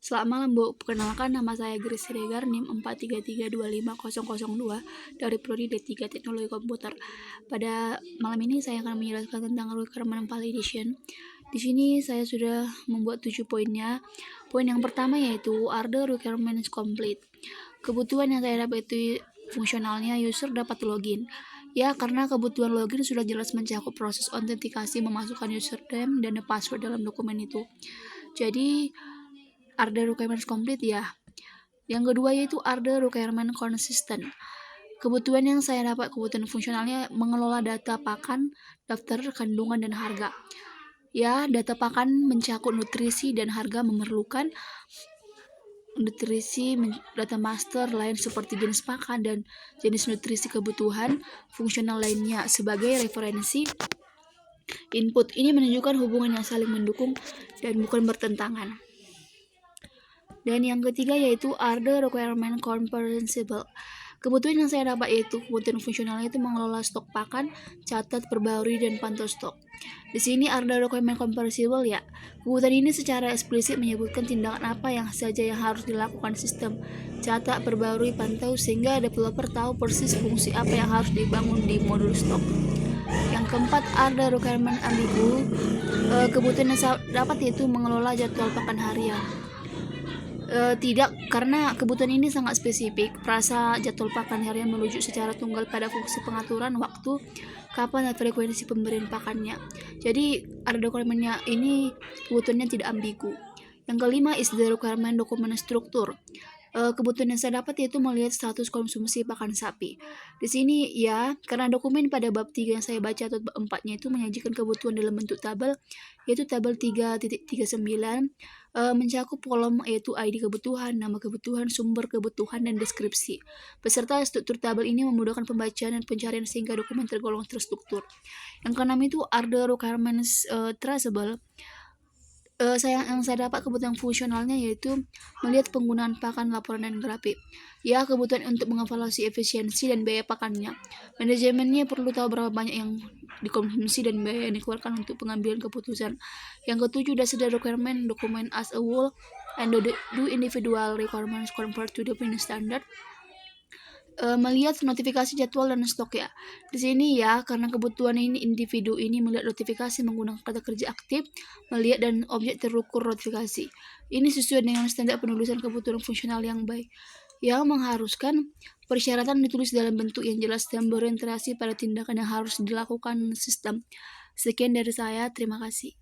Selamat malam, Bu. Perkenalkan, nama saya Grace Siregar, NIM 433250002 dari Prodi D3 Teknologi Komputer. Pada malam ini saya akan menjelaskan tentang requirement validation. Di sini saya sudah membuat 7 poinnya. Poin yang pertama yaitu are the requirements complete. Kebutuhan yang saya dapat itu fungsionalnya user dapat login. Ya, karena kebutuhan login sudah jelas mencakup proses autentikasi memasukkan username dan password dalam dokumen itu. Jadi are the requirements complete ya. Yang kedua yaitu are the requirement consistent. Kebutuhan yang saya dapat, kebutuhan fungsionalnya mengelola data pakan, daftar kandungan dan harga. Ya, data pakan mencakup nutrisi dan harga memerlukan nutrisi, data master lain seperti jenis pakan dan jenis nutrisi kebutuhan fungsional lainnya sebagai referensi input. Ini menunjukkan hubungan yang saling mendukung dan bukan bertentangan. Dan yang ketiga yaitu are the requirement comprehensible. Kebutuhan yang saya dapat yaitu kebutuhan fungsionalnya itu mengelola stok pakan, catat, perbarui, dan pantau stok. Di sini are the requirement comprehensible ya. Kebutuhan ini secara eksplisit menyebutkan tindakan apa yang saja yang harus dilakukan sistem. Catat, perbarui, pantau sehingga developer tahu persis fungsi apa yang harus dibangun di modul stok. Yang keempat are the requirement ambigu. Kebutuhan yang saya dapat yaitu mengelola jadwal pakan harian. Tidak, karena kebutuhan ini sangat spesifik. Frasa jadwal pakan harian merujuk secara tunggal pada fungsi pengaturan waktu, kapan dan frekuensi pemberian pakannya. Jadi ada dokumennya ini kebutuhannya tidak ambigu. Yang kelima is the requirement dokumen struktur. Kebutuhan yang saya dapat yaitu melihat status konsumsi pakan sapi. Di sini ya, karena dokumen pada bab 3 yang saya baca atau bab 4-nya itu menyajikan kebutuhan dalam bentuk tabel, yaitu tabel 3.39 mencakup kolom yaitu ID kebutuhan, nama kebutuhan, sumber kebutuhan, dan deskripsi. Beserta struktur tabel ini memudahkan pembacaan dan pencarian sehingga dokumen tergolong terstruktur. Yang keenam itu are the requirements traceable. Yang saya dapat kebutuhan fungsionalnya yaitu melihat penggunaan pakan, laporan, dan grafik. Ya, kebutuhan untuk mengevaluasi efisiensi dan biaya pakannya. Manajemennya perlu tahu berapa banyak yang dikonsumsi dan biaya yang dikeluarkan untuk pengambilan keputusan. Yang ketujuh, does the requirement document as a whole and do individual requirements convert to the final standard. Melihat notifikasi jadwal dan stok ya. Di sini ya, karena kebutuhan ini individu ini melihat notifikasi menggunakan kata kerja aktif, melihat dan objek terukur notifikasi. Ini sesuai dengan standar penulisan kebutuhan fungsional yang baik, yang mengharuskan persyaratan ditulis dalam bentuk yang jelas dan berorientasi pada tindakan yang harus dilakukan sistem. Sekian dari saya, terima kasih.